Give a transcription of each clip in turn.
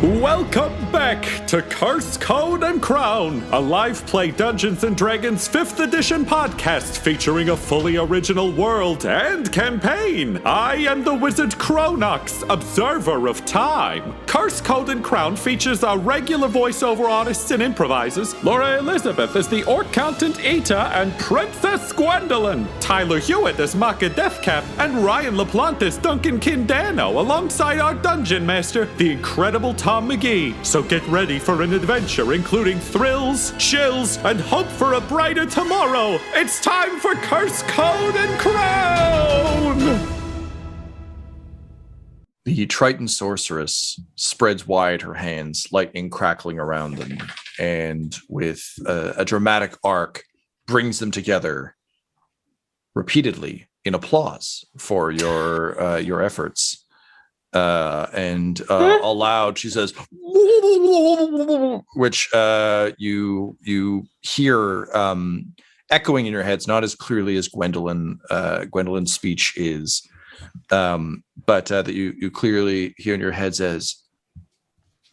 Welcome back to Curse, Code, and Crown, a live play Dungeons & Dragons 5th edition podcast featuring a fully original world and campaign. I am the wizard Cronox, observer of time. Curse, Code, and Crown features our regular voiceover artists and improvisers, Laura Elizabeth as the Orc Count Eta and Princess Gwendolyn, Tyler Hewitt as Makka Deathcap, and Ryan LaPlante as Duncan Danno, alongside our dungeon master, the incredible Tom McGee. So get ready for an adventure including thrills, chills, and hope for a brighter tomorrow. It's time for Curse, Code, and Crown! The Triton sorceress spreads wide her hands, lightning crackling around them, and with a dramatic arc, brings them together repeatedly in applause for your efforts. And aloud, she says, which you hear echoing in your heads, not as clearly as Gwendolyn's speech is, but that you clearly hear in your heads as,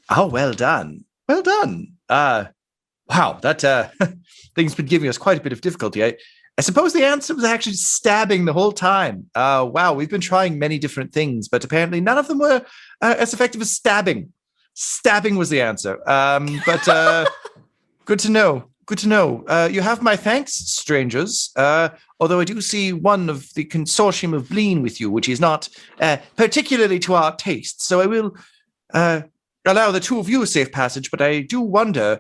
"Oh, well done, well done." Wow, that thing's been giving us quite a bit of difficulty. I suppose the answer was actually stabbing the whole time. Wow, we've been trying many different things, but apparently none of them were as effective as stabbing. Stabbing was the answer. But good to know. Good to know. You have my thanks, strangers. Although I do see one of the consortium of Bleen with you, which is not particularly to our taste. So I will allow the two of you a safe passage, but I do wonder...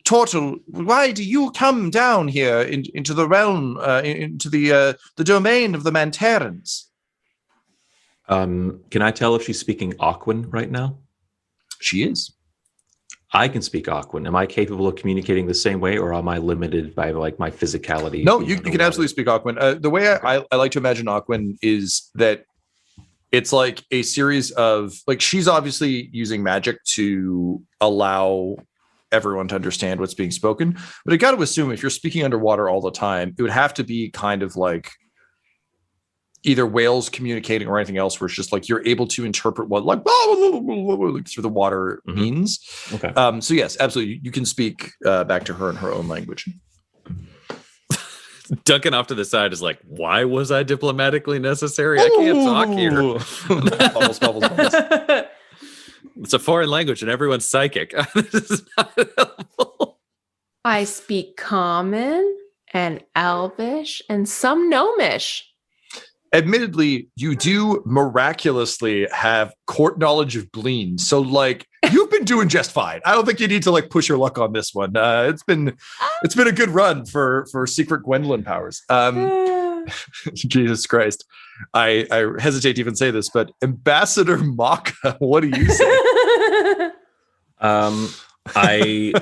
Tortle, why do you come down here into the realm, into the domain of the Mantarans? Can I tell if she's speaking Aquan right now? She is. I can speak Aquan. Am I capable of communicating the same way, or am I limited by like my physicality? No, you can absolutely speak Aquan. The way I like to imagine Aquan is that it's like a series of, like, she's obviously using magic to allow everyone to understand what's being spoken, but I got to assume if you're speaking underwater all the time, it would have to be kind of like either whales communicating or anything else, where it's just like you're able to interpret what like through the water means. Okay. So yes, absolutely, you can speak back to her in her own language. Duncan off to the side is like, why was I diplomatically necessary? I can't talk here. Bubbles. It's a foreign language and everyone's psychic. This is not helpful. I speak Common and Elvish and some Gnomish. Admittedly, you do miraculously have court knowledge of Bleen. So, like, you've been doing just fine. I don't think you need to, like, push your luck on this one. It's been a good run for secret Gwendolyn powers. Jesus Christ. I hesitate to even say this, but Ambassador Makka, what do you say? I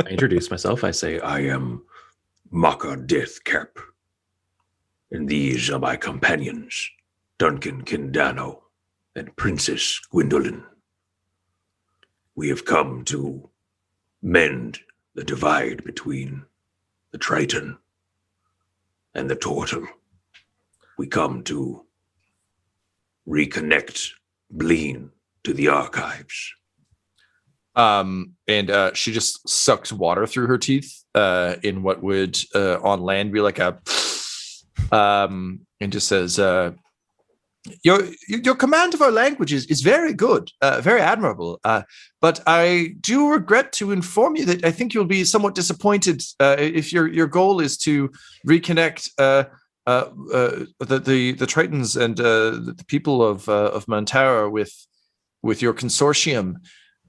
introduce myself. I say, I am Makka Deathcap, and these are my companions, Duncan Danno and Princess Gwendolyn. We have come to mend the divide between the Triton and the Turtle. We come to reconnect Bleen to the archives. And she just sucks water through her teeth in what would on land be like a and just says, your command of our languages is very good, very admirable. But I do regret to inform you that I think you'll be somewhat disappointed if your goal is to reconnect the Tritons and the people of Mantara with your consortium.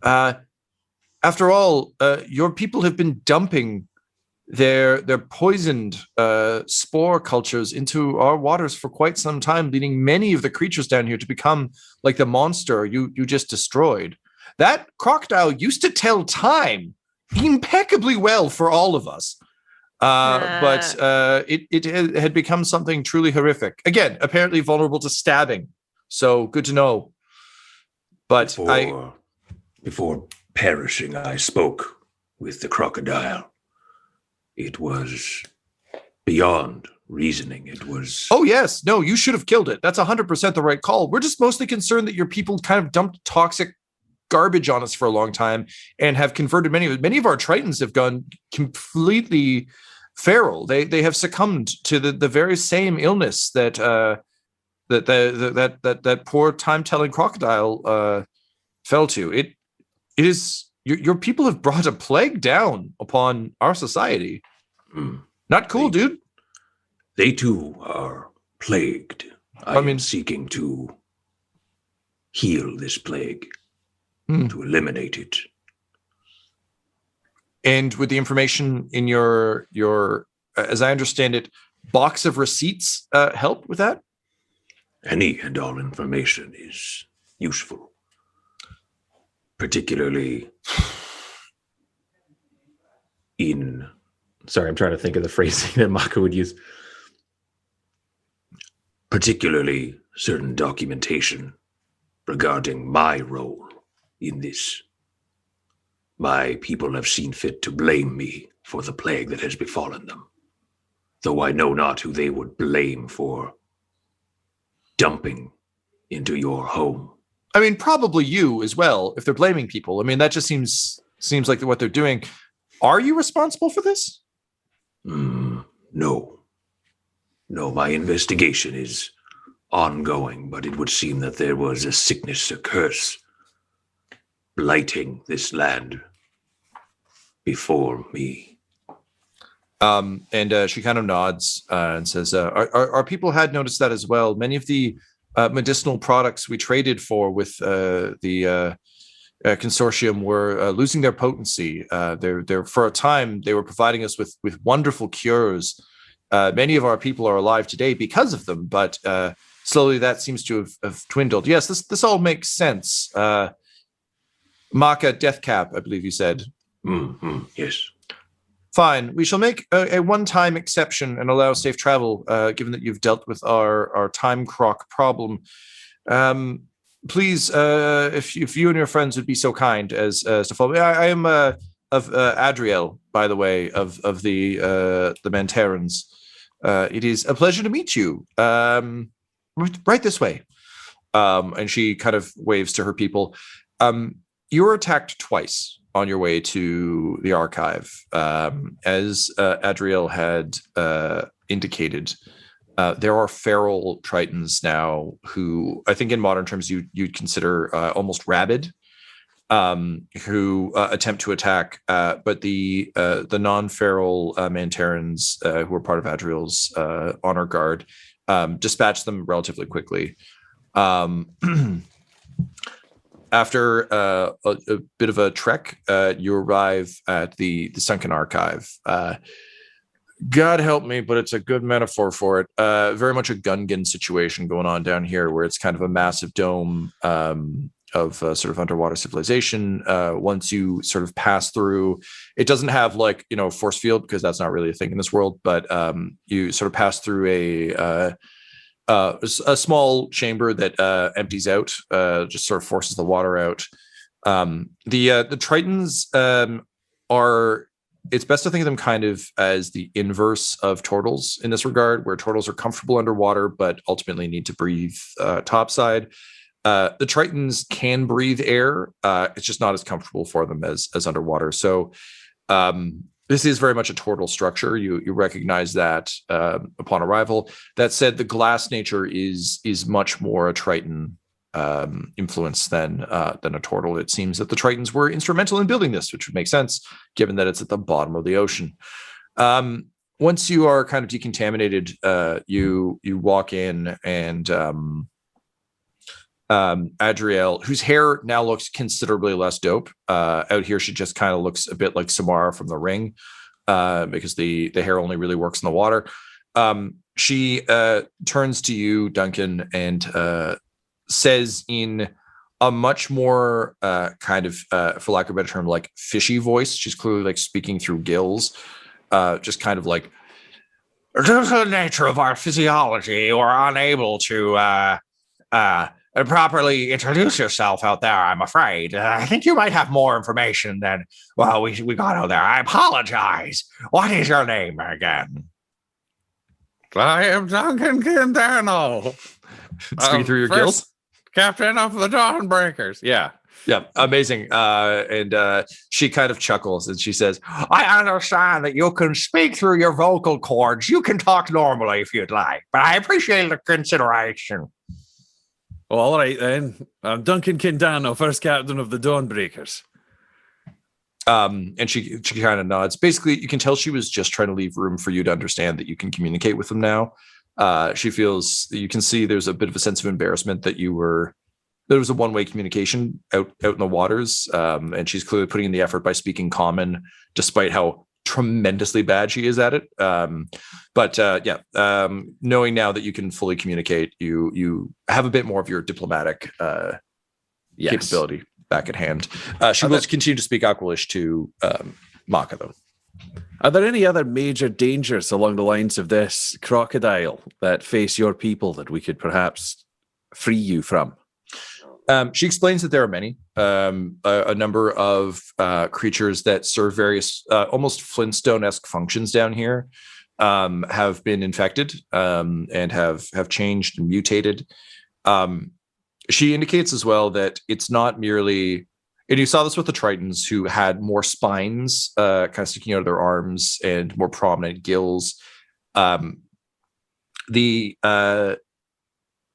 After all, your people have been dumping their poisoned spore cultures into our waters for quite some time, leading many of the creatures down here to become like the monster you just destroyed. That crocodile used to tell time impeccably well for all of us. But it had become something truly horrific. Again, apparently vulnerable to stabbing. So good to know. But before perishing, I spoke with the crocodile. It was beyond reasoning. It was... Oh, yes. No, you should have killed it. That's 100% the right call. We're just mostly concerned that your people kind of dumped toxic garbage on us for a long time and have converted many of our Tritons have gone completely feral. They have succumbed to the very same illness that that poor time-telling crocodile fell to. It is your people have brought a plague down upon our society. Not cool, dude. They too are plagued. I mean, seeking to heal this plague, to eliminate it. And with the information in your as I understand it, box of receipts help with that? Any and all information is useful. Particularly in... Sorry, I'm trying to think of the phrasing that Makka would use. Particularly certain documentation regarding my role in this. My people have seen fit to blame me for the plague that has befallen them, though I know not who they would blame for dumping into your home. I mean, probably you as well, if they're blaming people. I mean, that just seems like what they're doing. Are you responsible for this? No. No, my investigation is ongoing, but it would seem that there was a sickness, a curse, blighting this land before me. And she kind of nods and says, our people had noticed that as well. Many of the medicinal products we traded for with the consortium were losing their potency. They're for a time, they were providing us with wonderful cures. Many of our people are alive today because of them, but slowly that seems to have dwindled. Yes, this all makes sense. Makka, Deathcap, I believe you said. Yes. Fine. We shall make a one-time exception and allow safe travel, given that you've dealt with our time croc problem. Please, if you and your friends would be so kind as to follow me. I am of Adriel, by the way, of the Mantarans. It is a pleasure to meet you. Right this way. And she kind of waves to her people. You were attacked twice on your way to the archive. As Adriel had indicated, there are feral Tritons now who I think in modern terms you'd consider almost rabid, who attempt to attack, but the non-feral Mantarans who are part of Adriel's honor guard dispatch them relatively quickly. After a bit of a trek, you arrive at the sunken archive. God help me, but it's a good metaphor for it. Very much a Gungan situation going on down here, where it's kind of a massive dome of sort of underwater civilization. Once you sort of pass through, it doesn't have force field because that's not really a thing in this world. But you sort of pass through a small chamber that empties out, just sort of forces the water out. The Tritons are. It's best to think of them kind of as the inverse of turtles in this regard, where turtles are comfortable underwater, but ultimately need to breathe topside. The Tritons can breathe air. It's just not as comfortable for them as underwater. So this is very much a turtle structure. You recognize that upon arrival. That said, the glass nature is much more a Triton influence than a turtle. It seems that the Tritons were instrumental in building this, which would make sense given that it's at the bottom of the ocean. Once you are kind of decontaminated, you walk in and Adriel, whose hair now looks considerably less dope. Out here, she just kind of looks a bit like Samara from The Ring, because the hair only really works in the water. She turns to you, Duncan, and says in a much more kind of, for lack of a better term, like fishy voice. She's clearly like speaking through gills, just kind of like, due to the nature of our physiology, we're unable to properly introduce yourself out there, I'm afraid. I think you might have more information than, we got out there. I apologize. What is your name again? I am Duncan Danno. Speak through your gills? Captain of the Dawnbreakers. Yeah. Yeah, amazing. And she kind of chuckles and she says, I understand that you can speak through your vocal cords. You can talk normally if you'd like, but I appreciate the consideration. Well, all right then. I'm Duncan Danno, first captain of the Dawnbreakers. And she kind of nods. Basically, you can tell she was just trying to leave room for you to understand that you can communicate with them now. She feels, you can see there's a bit of a sense of embarrassment that there was a one-way communication out in the waters. And she's clearly putting in the effort by speaking common, despite how tremendously bad she is at it. Knowing now that you can fully communicate, you have a bit more of your diplomatic capability back at hand. She will continue to speak Aqualish to Makka, though. Are there any other major dangers along the lines of this crocodile that face your people that we could perhaps free you from? She explains that there are many, a number of creatures that serve various almost Flintstone-esque functions down here, have been infected and have changed and mutated. She indicates as well that it's not merely, and you saw this with the Tritons, who had more spines kind of sticking out of their arms and more prominent gills.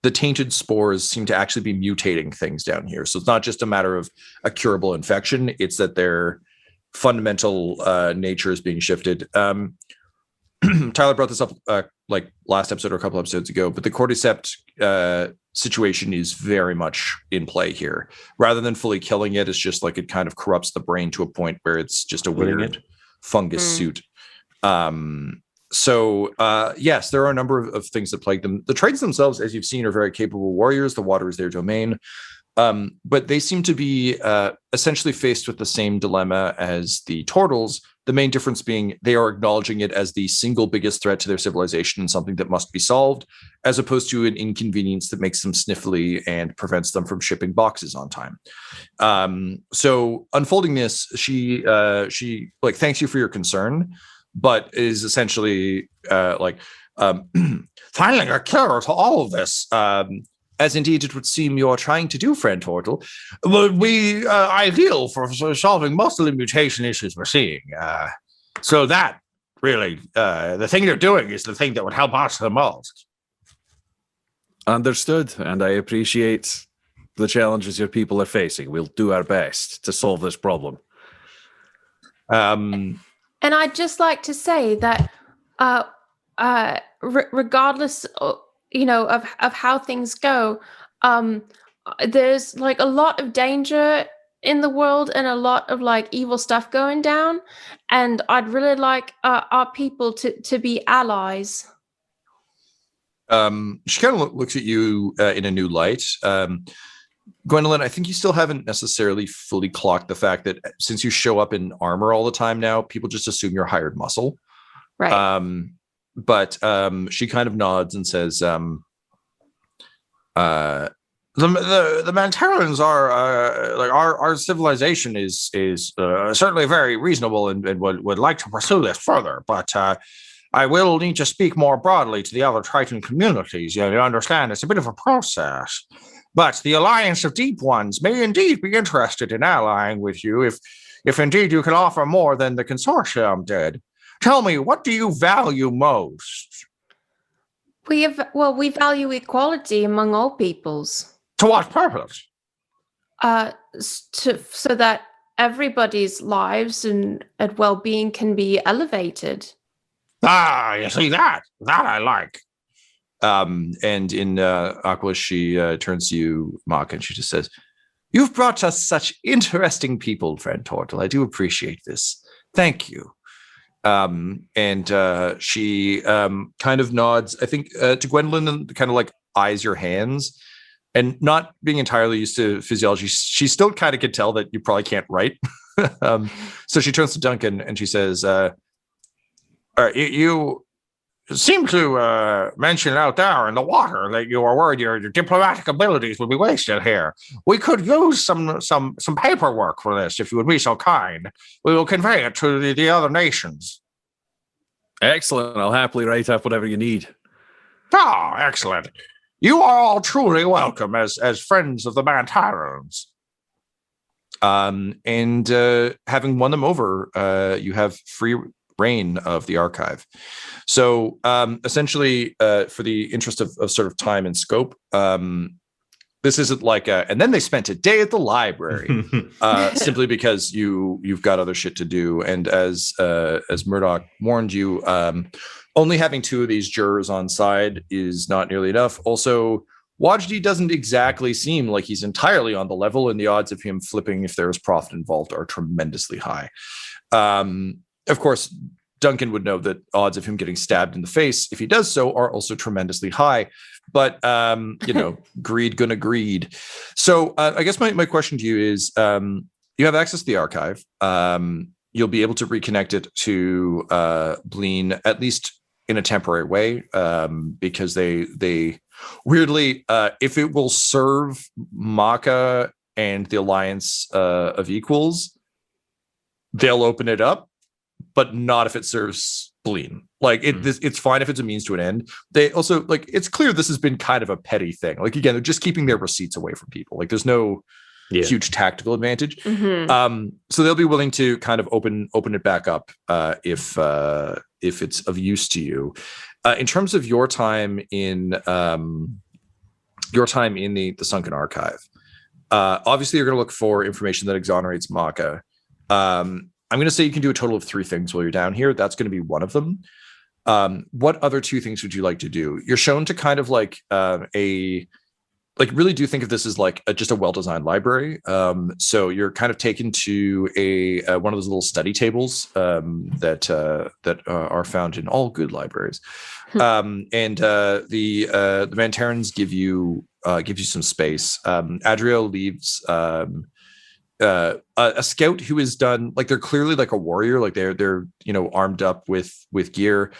The tainted spores seem to actually be mutating things down here. So it's not just a matter of a curable infection. It's that their fundamental nature is being shifted. Tyler brought this up like last episode or a couple episodes ago, but the cordyceps situation is very much in play here. Rather than fully killing it, it's just like it kind of corrupts the brain to a point where it's just a weird fungus suit. Yes, there are a number of things that plague them. The Tritons themselves, as you've seen, are very capable warriors. The water is their domain. But they seem to be essentially faced with the same dilemma as the Tortles. The main difference being they are acknowledging it as the single biggest threat to their civilization and something that must be solved, as opposed to an inconvenience that makes them sniffly and prevents them from shipping boxes on time. So unfolding this, she thanks you for your concern, but is essentially finding a cure to all of this, as indeed it would seem you're trying to do, friend Tortle, would be ideal for solving most of the mutation issues we're seeing. So that really, the thing you're doing is the thing that would help us the most. Understood, and I appreciate the challenges your people are facing. We'll do our best to solve this problem. And I'd just like to say that regardless of how things go, there's like a lot of danger in the world and a lot of like evil stuff going down, and I'd really like our people to be allies. She kind of looks at you in a new light. Gwendolyn, I think you still haven't necessarily fully clocked the fact that since you show up in armor all the time now, people just assume you're hired muscle. Right. But she kind of nods and says, the Mantarans are like our civilization is certainly very reasonable and would like to pursue this further. But I will need to speak more broadly to the other Triton communities. You understand, it's a bit of a process. But the Alliance of Deep Ones may indeed be interested in allying with you if indeed you can offer more than the consortium did. Tell me, what do you value most? We value equality among all peoples. To what purpose? So that everybody's lives and well-being can be elevated. Ah, you see that I like. And in Aqua, she turns to you, Makka, and she just says, "You've brought us such interesting people, friend Tortle. I do appreciate this. Thank you." She kind of nods, I think, to Gwendolyn and kind of like eyes your hands. And not being entirely used to physiology, she still kind of could tell that you probably can't write. So she turns to Duncan and she says, you seem to mention out there in the water that you are worried your diplomatic abilities would be wasted here. We could use some paperwork for this, if you would be so kind. We will convey it to the other nations. Excellent. I'll happily write up whatever you need. Ah, excellent. You are all truly welcome as friends of the Mantarans. And having won them over, you have free reign of the archive. So essentially, for the interest of sort of time and scope, this isn't like and then they spent a day at the library simply because you've got other shit to do. And as Murdoch warned you, only having 2 of these jurors on side is not nearly enough. Also, Wajdi doesn't exactly seem like he's entirely on the level, and the odds of him flipping if there is profit involved are tremendously high. Of course, Duncan would know that odds of him getting stabbed in the face, if he does so, are also tremendously high. But, greed gonna greed. So I guess my question to you is, you have access to the archive. You'll be able to reconnect it to Bleen, at least in a temporary way, because they weirdly, if it will serve Makka and the Alliance of Equals, they'll open it up, but not if it serves Bleen. Like it's fine if it's a means to an end. They also it's clear this has been kind of a petty thing. Like again, they're just keeping their receipts away from people. Like there's no huge tactical advantage. Mm-hmm. So they'll be willing to kind of open it back up if it's of use to you. In terms of your time in the Sunken Archive, obviously you're going to look for information that exonerates Makka. I'm going to say you can do a total of 3 things while you're down here. That's going to be one of them. What other 2 things would you like to do? You're shown to kind of really do think of this as just a well-designed library. So you're kind of taken to one of those little study tables that are found in all good libraries. And the Mantarans give you some space. Adriel leaves a scout who is done they're clearly like a warrior, like they're armed up with gear,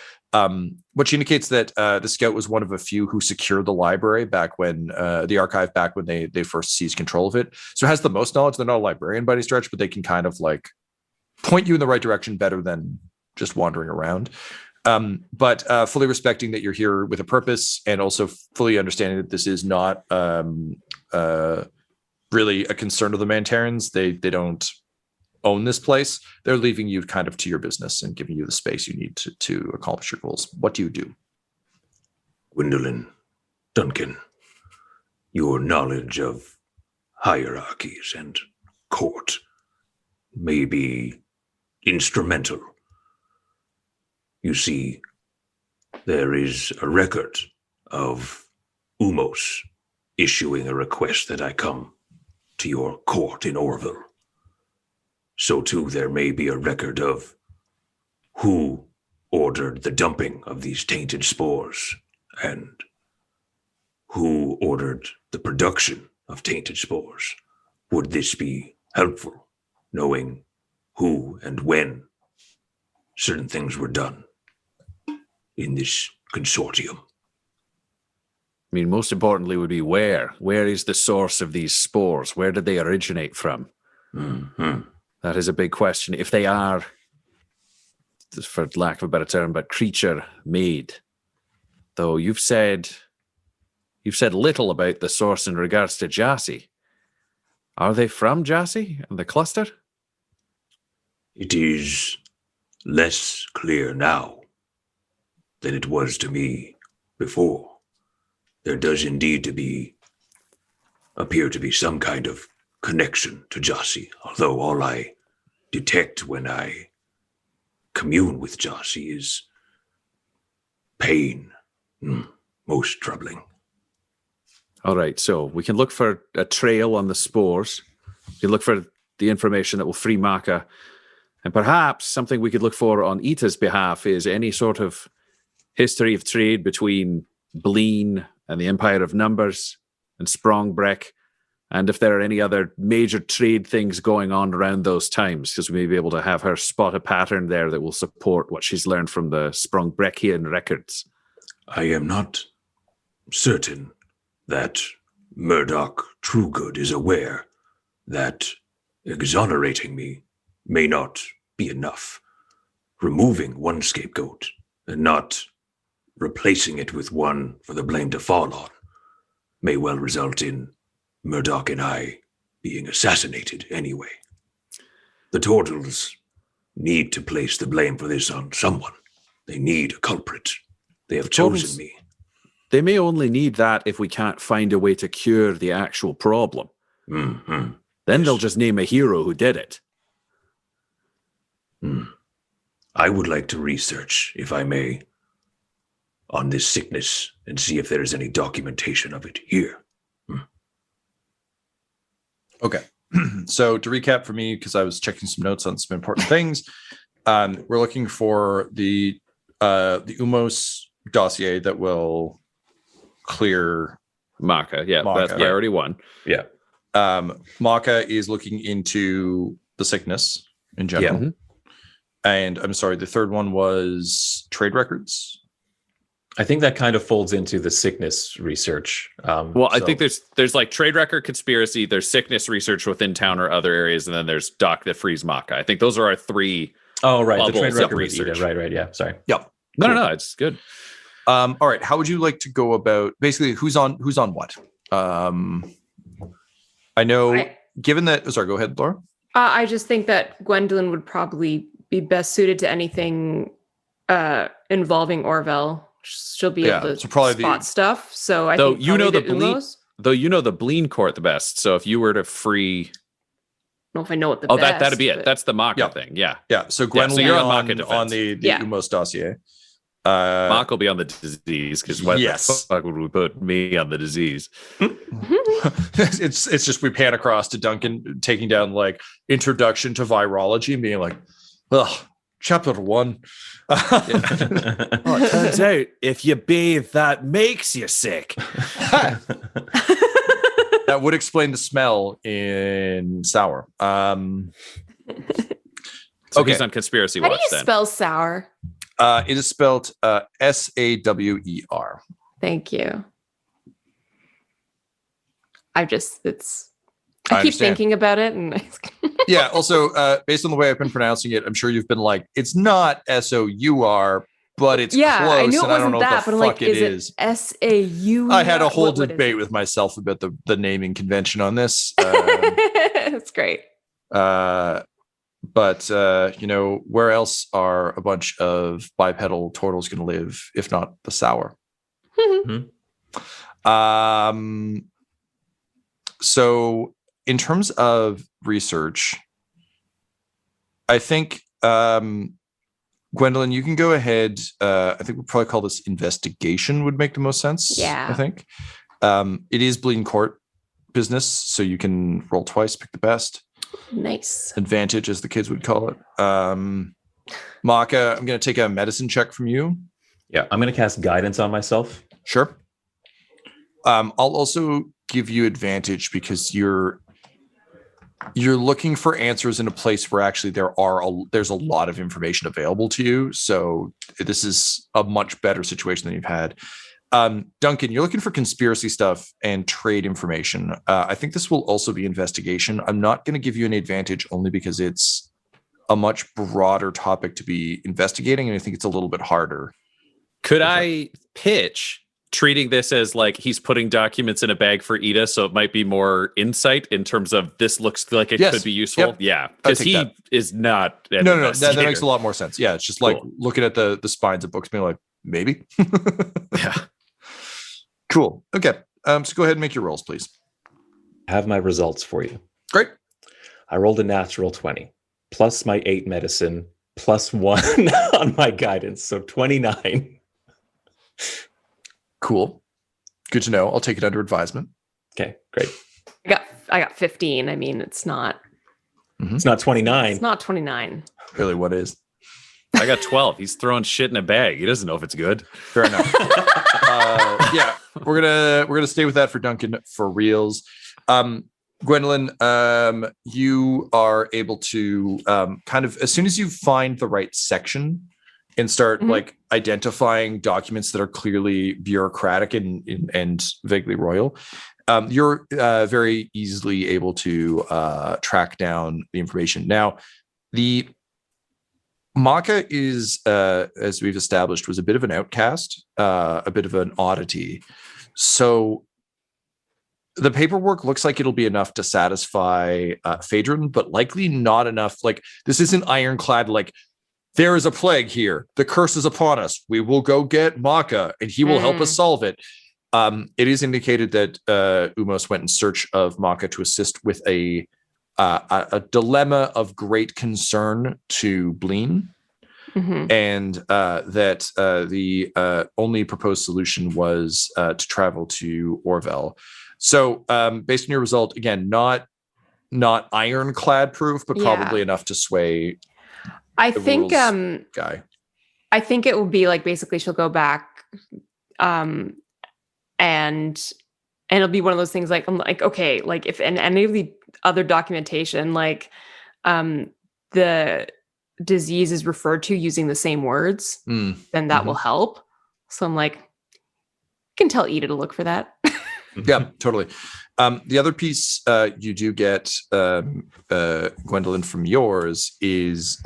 which indicates that the scout was one of a few who secured the library back when the archive back when they first seized control of it. So has the most knowledge. They're not a librarian by any stretch, but they can kind of point you in the right direction better than just wandering around. But fully respecting that you're here with a purpose, and also fully understanding that this is not really a concern of the Mantarans. They don't own this place. They're leaving you kind of to your business and giving you the space you need to accomplish your goals. What do you do? Gwendolyn, Duncan, your knowledge of hierarchies and court may be instrumental. You see, there is a record of Umos issuing a request that I come to your court in Orville. So too there may be a record of who ordered the dumping of these tainted spores and who ordered the production of tainted spores. Would this be helpful, knowing who and when certain things were done in this consortium? I mean, most importantly would be where. Where is the source of these spores? Where did they originate from? Mm-hmm. That is a big question. If they are, for lack of a better term, but creature made, though you've said little about the source in regards to Jassy. Are they from Jassy and the cluster? It is less clear now than it was to me before. There does indeed appear to be some kind of connection to Jassy, although all I detect when I commune with Jassy is pain. Most troubling. All right, so we can look for a trail on the spores. We can look for the information that will free Makka. And perhaps something we could look for on Ita's behalf is any sort of history of trade between Bleen and the Empire of Numbers and Sprongbreck, and if there are any other major trade things going on around those times, because we may be able to have her spot a pattern there that will support what she's learned from the Sprongbreckian records. I am not certain that Murdoch Truegood is aware that exonerating me may not be enough. Removing one scapegoat and not replacing it with one for the blame to fall on may well result in Murdoch and I being assassinated anyway. The Turtles need to place the blame for this on someone. They need a culprit. They have chosen me. They may only need that if we can't find a way to cure the actual problem. Mm-hmm. Then they'll just name a hero who did it. I would like to research, if I may, on this sickness and see if there is any documentation of it here. Okay. So to recap for me, because I was checking some notes on some important things, we're looking for the Umos dossier that will clear Makka. Yeah, Makka. that's priority one. Yeah. Makka is looking into the sickness in general. Yeah. And I'm sorry, the third one was trade records. I think that kind of folds into the sickness research. I think there's like trade record conspiracy, there's sickness research within town or other areas, and then there's Doc that frees Makka. I think those are our three. Oh, right. The bubbles trade of record research. Right. Yeah. Sorry. Yep. No, it's good. All right. How would you like to go about basically who's on what? I know given that sorry, go ahead, Laura. I just think that Gwendolyn would probably be best suited to anything involving Orville. She'll be able to spot stuff. So I think you know the Umos. Though you know the Bleen Court the best. So if you were to free, I don't know if I know what the best, that'd be it. That's the Makka thing. Yeah. So Gwendolyn so you're on Makka on the Umos dossier. Makka will be on the disease because what the fuck would we put me on the disease? it's just we pan across to Duncan taking down like introduction to virology and being like, ugh, chapter 1. Well, it turns out if you bathe, that makes you sick. That would explain the smell in sour. So he's on conspiracy How watch. do you spell sour? It is spelled Sawer. Thank you. I keep understand. thinking about it, and Yeah. Also, based on the way I've been pronouncing it, I'm sure you've been like, it's not SOUR, but it's close. I knew it and I don't wasn't know that, what the but I'm fuck like, it is it SAU? I had a whole debate with myself about the naming convention on this. That's great. But where else are a bunch of bipedal turtles going to live if not the Sour? So in terms of research, I think Gwendolyn, you can go ahead. I think we'll probably call this investigation would make the most sense. Yeah. I think it is Bleen Court business, so you can roll twice, pick the best. Nice. Advantage, as the kids would call it. Makka, I'm going to take a medicine check from you. Yeah, I'm going to cast guidance on myself. Sure. I'll also give you advantage because you're looking for answers in a place where actually there's a lot of information available to you. So this is a much better situation than you've had. Duncan, you're looking for conspiracy stuff and trade information. I think this will also be investigation. I'm not going to give you an advantage only because it's a much broader topic to be investigating, and I think it's a little bit harder. Could I pitch treating this as like he's putting documents in a bag for Ida, so it might be more insight in terms of this looks like it could be useful? Yep. Yeah, because he is not. No, that makes a lot more sense. Yeah, it's just like looking at the spines of books, being like, maybe. Yeah. Cool. Okay. So go ahead and make your rolls, please. I have my results for you. Great. I rolled a natural 20, plus my 8 medicine, plus 1 on my guidance, so 29. Cool. Good to know. I'll take it under advisement. Okay, great. I got 15. I mean, it's not. It's not 29. It's not 29. Really, what is? I got 12. He's throwing shit in a bag. He doesn't know if it's good. Fair enough. Yeah, we're gonna stay with that for Duncan for reals. Gwendolyn, you are able to kind of as soon as you find the right section and start like identifying documents that are clearly bureaucratic and vaguely royal, you're very easily able to track down the information. Now, the Makka is, as we've established, was a bit of an outcast, a bit of an oddity. So the paperwork looks like it'll be enough to satisfy Phaedron, but likely not enough. Like, this isn't ironclad, like, there is a plague here. The curse is upon us. We will go get Makka, and he will help us solve it. It is indicated that Umos went in search of Makka to assist with a dilemma of great concern to Bleen. And that the only proposed solution was to travel to Orvel. So based on your result, again, not ironclad proof, but probably enough to sway I think guy. I think it will be like, basically she'll go back and it'll be one of those things like, I'm like, okay, like if in any of the other documentation, like the disease is referred to using the same words, then that will help. So I'm like, can tell Eda to look for that. Yeah, totally. The other piece you do get, Gwendolyn, from yours is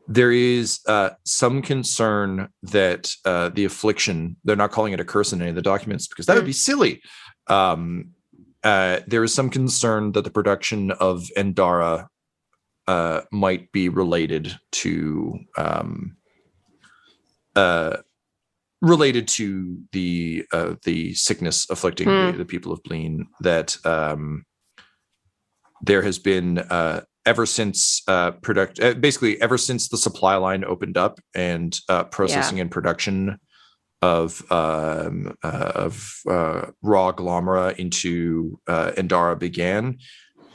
there is some concern that the affliction, they're not calling it a curse in any of the documents because that would be silly. There is some concern that the production of Endara might be related to the sickness afflicting the people of Bleen, that there has been ever since ever since the supply line opened up and processing and production of raw glomera into Endara began,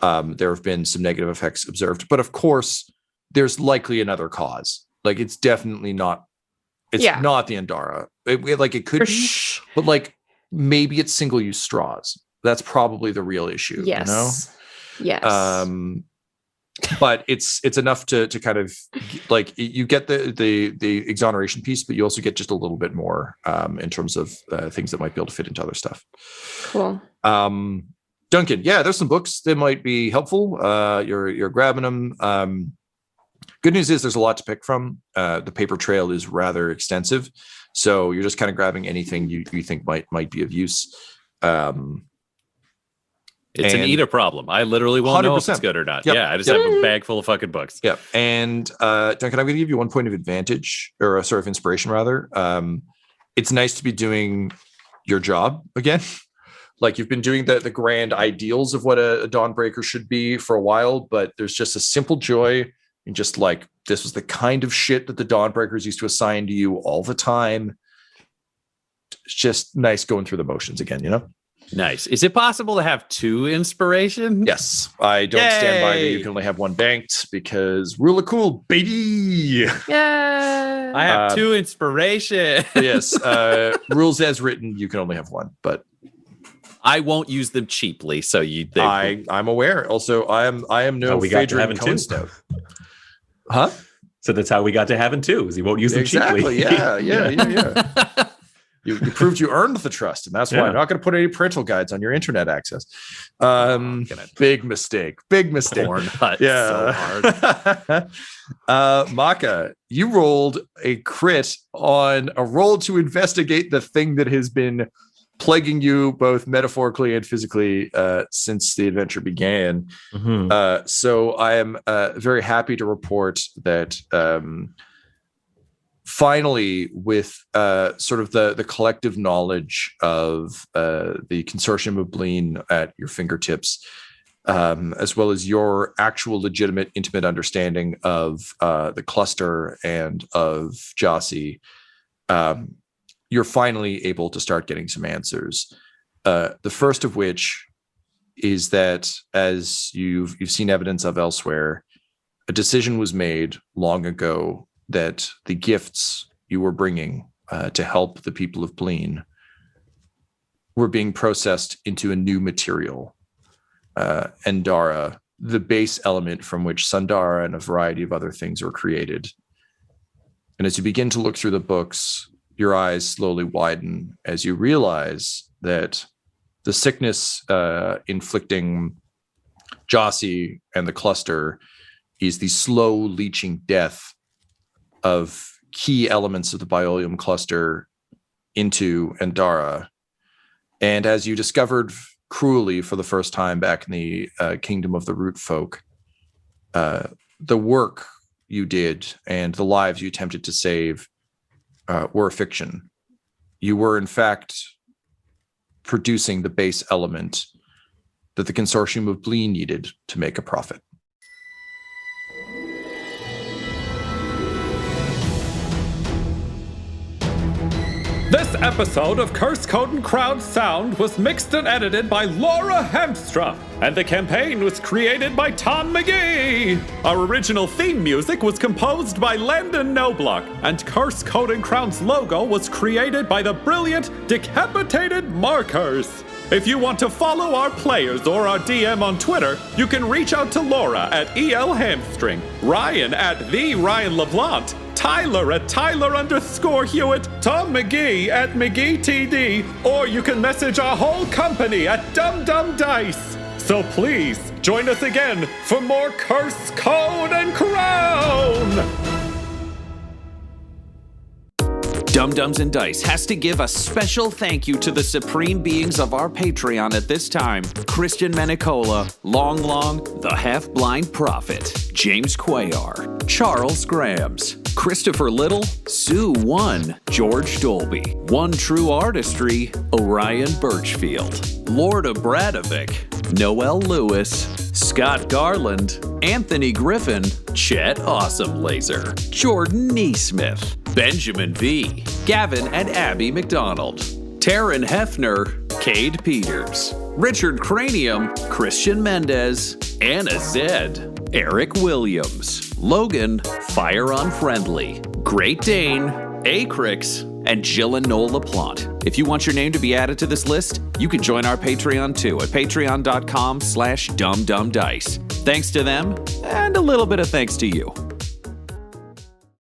there have been some negative effects observed. But of course, there's likely another cause. Like, it's definitely not. It's not the Endara. It could be, but like maybe it's single-use straws. That's probably the real issue. Yes. You know? Yes. But it's enough to kind of like, you get the exoneration piece, but you also get just a little bit more in terms of things that might be able to fit into other stuff. Cool. Duncan, there's some books that might be helpful. You're grabbing them. Good news is there's a lot to pick from. The paper trail is rather extensive, so you're just kind of grabbing anything you think might be of use. It's an Eda problem. I literally won't know if it's good or not. Yep. Yeah, I just have a bag full of fucking books. Yeah, and Duncan, I'm going to give you 1 point of advantage, or a sort of inspiration rather. It's nice to be doing your job again. Like, you've been doing the grand ideals of what a Dawnbreaker should be for a while, but there's just a simple joy in just like, this was the kind of shit that the Dawnbreakers used to assign to you all the time. It's just nice going through the motions again, you know? Nice. Is it possible to have 2 inspiration? Yes. I don't stand by that you can only have 1 banked, because rule of cool, baby. Yeah. I have 2 inspiration. Yes. Rules as written, you can only have 1, but I won't use them cheaply. So I'm aware. Also, I am no Phaedron Cone Stout. Huh? So that's how we got to having 2. Is he won't use them cheaply. Yeah. You proved you earned the trust, and that's why I'm not going to put any parental guides on your internet access. Big mistake. Corn hut so hard. Makka, you rolled a crit on a roll to investigate the thing that has been plaguing you both metaphorically and physically since the adventure began. So I am very happy to report that finally, with sort of the collective knowledge of the consortium of Bleen at your fingertips, as well as your actual legitimate intimate understanding of the cluster and of Jossie, you're finally able to start getting some answers. The first of which is that, as you've seen evidence of elsewhere, a decision was made long ago that the gifts you were bringing to help the people of Bleen were being processed into a new material, Endara, the base element from which Sundara and a variety of other things were created. And as you begin to look through the books, your eyes slowly widen as you realize that the sickness inflicting Jossie and the cluster is the slow leaching death of key elements of the Biolium cluster into Endara. And as you discovered cruelly for the first time back in the kingdom of the root folk. The work you did and the lives you attempted to save were a fiction. You were, in fact, producing the base element that the consortium of Blee needed to make a profit. This episode of Curse Code and Crowd Sound was mixed and edited by Laura Hamstra, and the campaign was created by Tom McGee. Our original theme music was composed by Landon Knoblock, and Curse Code and Crown's logo was created by the brilliant Decapitated Markers. If you want to follow our players or our DM on Twitter, you can reach out to Laura at EL Hamstring, Ryan at the Ryan LaPlante, Tyler at Tyler_Hewitt, Tom McGee at McGeeTD, or you can message our whole company at Dice. So please, join us again for more Curse, Code, and Crown! Dum-Dums and Dice has to give a special thank you to the supreme beings of our Patreon at this time: Christian Menicola, Long, the Half-Blind Prophet, James Cuellar, Charles Grams, Christopher Little, Sue One, George Dolby, One True Artistry, Orion Birchfield, Lord of Bradovic, Noel Lewis, Scott Garland, Anthony Griffin, Chet Awesome Laser, Jordan Neesmith, Benjamin V, Gavin and Abby McDonald, Taryn Hefner, Cade Peters, Richard Cranium, Christian Mendez, Anna Zed, Eric Williams, Logan, Fire Unfriendly, Great Dane, Acrix, and Jill and Noel LaPlante. If you want your name to be added to this list, you can join our Patreon too at patreon.com/dumdumdice. Thanks to them, and a little bit of thanks to you.